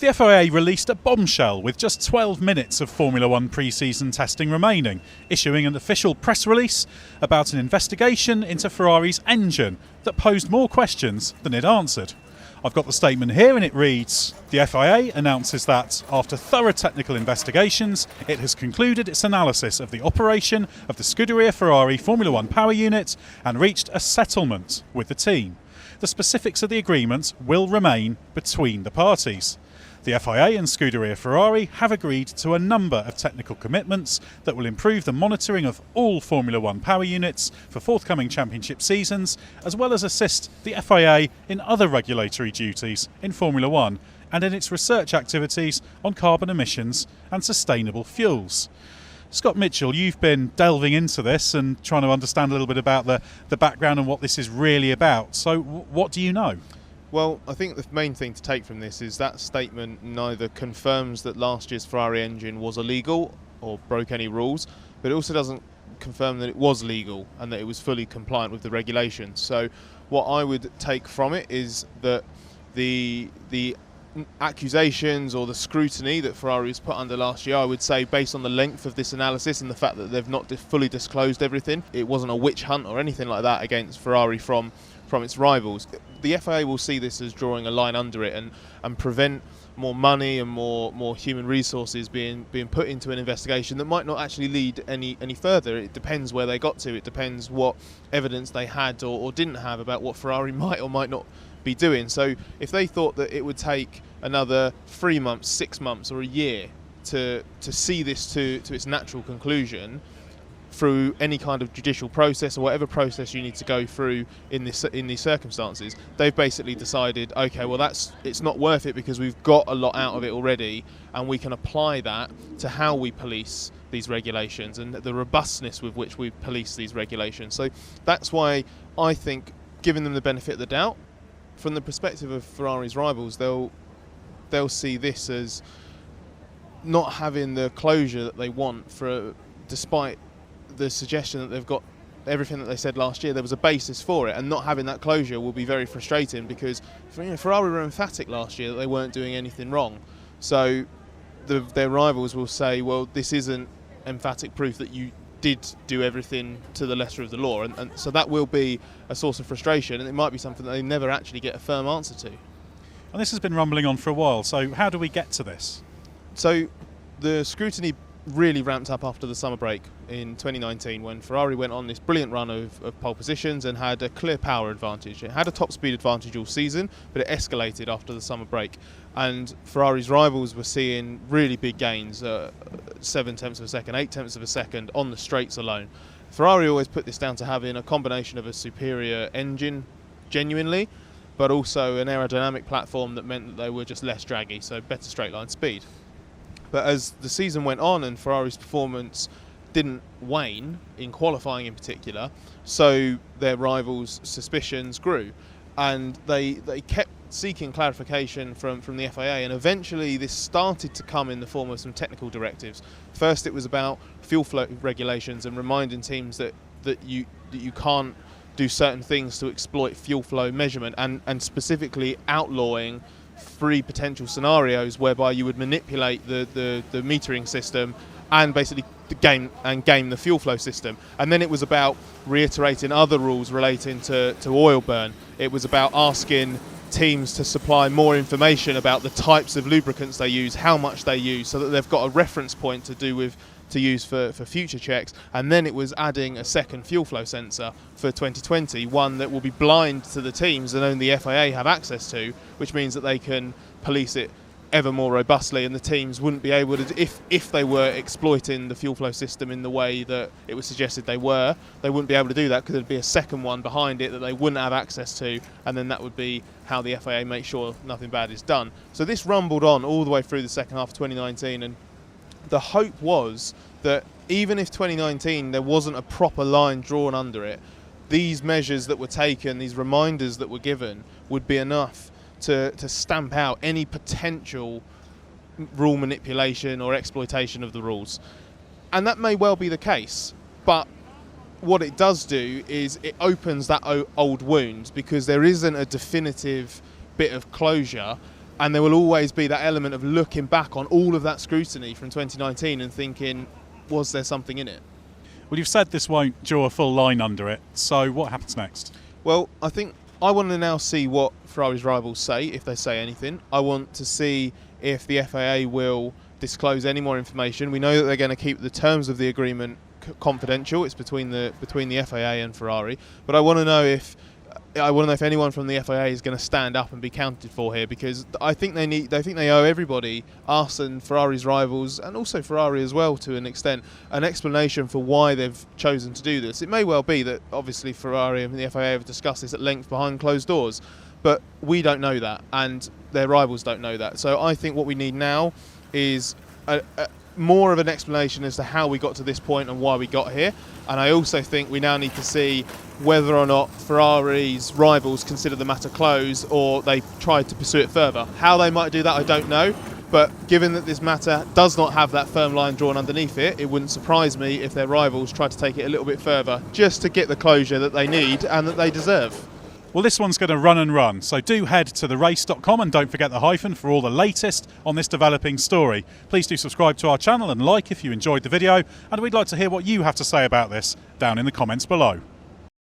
The FIA released a bombshell with just 12 minutes of Formula One pre-season testing remaining, issuing an official press release about an investigation into Ferrari's engine that posed more questions than it answered. I've got the statement here and it reads, the FIA announces that, after thorough technical investigations, it has concluded its analysis of the operation of the Scuderia Ferrari Formula One power unit and reached a settlement with the team. The specifics of the agreement will remain between the parties. The FIA and Scuderia Ferrari have agreed to a number of technical commitments that will improve the monitoring of all Formula One power units for forthcoming championship seasons, as well as assist the FIA in other regulatory duties in Formula One and in its research activities on carbon emissions and sustainable fuels. Scott Mitchell, you've been delving into this and trying to understand a little bit about the background and what this is really about. So what do you know? Well, I think the main thing to take from this is that statement neither confirms that last year's Ferrari engine was illegal or broke any rules, but it also doesn't confirm that it was legal and that it was fully compliant with the regulations. So what I would take from it is that the accusations or the scrutiny that Ferrari was put under last year, I would say, based on the length of this analysis and the fact that they've not fully disclosed everything, it wasn't a witch hunt or anything like that against Ferrari from its rivals. The FIA will see this as drawing a line under it and prevent more money and more human resources being put into an investigation that might not actually lead any further. It depends where they got to. It depends what evidence they had or didn't have about what Ferrari might or might not be doing. So if they thought that it would take another 3 months, 6 months or a year to see this to its natural conclusion through any kind of judicial process or whatever process you need to go through in these circumstances, they've basically decided, okay, well it's not worth it because we've got a lot out of it already and we can apply that to how we police these regulations and the robustness with which we police these regulations. So that's why I think, giving them the benefit of the doubt, from the perspective of Ferrari's rivals, they'll see this as not having the closure that they want, despite the suggestion that they've got everything that they said last year. There was a basis for it, and not having that closure will be very frustrating because Ferrari were emphatic last year that they weren't doing anything wrong. So their rivals will say, well, this isn't emphatic proof that you did do everything to the letter of the law, and so that will be a source of frustration, and it might be something that they never actually get a firm answer to. And this has been rumbling on for a while, so how do we get to this? So the scrutiny really ramped up after the summer break in 2019 when Ferrari went on this brilliant run of pole positions and had a clear power advantage. It had a top speed advantage all season, but it escalated after the summer break, and Ferrari's rivals were seeing really big gains, 7 tenths of a second, 8 tenths of a second on the straights alone. Ferrari always put this down to having a combination of a superior engine, genuinely, but also an aerodynamic platform that meant that they were just less draggy, so better straight line speed. But as the season went on and Ferrari's performance didn't wane, in qualifying in particular, so their rivals' suspicions grew. And they kept seeking clarification from the FIA, and eventually this started to come in the form of some technical directives. First it was about fuel flow regulations and reminding teams that you can't do certain things to exploit fuel flow measurement, and specifically outlawing 3 potential scenarios whereby you would manipulate the metering system and basically game the fuel flow system. And then it was about reiterating other rules relating to oil burn. It was about asking teams to supply more information about the types of lubricants they use, how much they use, so that they've got a reference point to use for future checks. And then it was adding a second fuel flow sensor for 2020, one that will be blind to the teams and only the FIA have access to, which means that they can police it ever more robustly, and the teams wouldn't be able to, if they were exploiting the fuel flow system in the way that it was suggested they wouldn't be able to do that because there'd be a second one behind it that they wouldn't have access to, and then that would be how the FIA makes sure nothing bad is done. So this rumbled on all the way through the second half of 2019, and the hope was that even if 2019 there wasn't a proper line drawn under it, these measures that were taken, these reminders that were given, would be enough to stamp out any potential rule manipulation or exploitation of the rules. And that may well be the case, but what it does do is it opens that old wound, because there isn't a definitive bit of closure, And there will always be that element of looking back on all of that scrutiny from 2019 and thinking, was there something in it? Well, you've said this won't draw a full line under it, so what happens next? Well, I think I want to now see what Ferrari's rivals say, if they say anything. I want to see if the FIA will disclose any more information. We know that they're going to keep the terms of the agreement confidential. It's between the FIA and Ferrari. But I want to know if anyone from the FIA is going to stand up and be counted for here, because I think they owe everybody, us and Ferrari's rivals, and also Ferrari as well to an extent, an explanation for why they've chosen to do this. It may well be that obviously Ferrari and the FIA have discussed this at length behind closed doors, but we don't know that, and their rivals don't know that. So I think what we need now is more of an explanation as to how we got to this point and why we got here. And I also think we now need to see whether or not Ferrari's rivals consider the matter closed or they tried to pursue it further. How they might do that, I don't know. But given that this matter does not have that firm line drawn underneath it, it wouldn't surprise me if their rivals tried to take it a little bit further, just to get the closure that they need and that they deserve. Well, this one's going to run and run, so do head to therace.com and don't forget the hyphen for all the latest on this developing story. Please do subscribe to our channel and like if you enjoyed the video, and we'd like to hear what you have to say about this down in the comments below.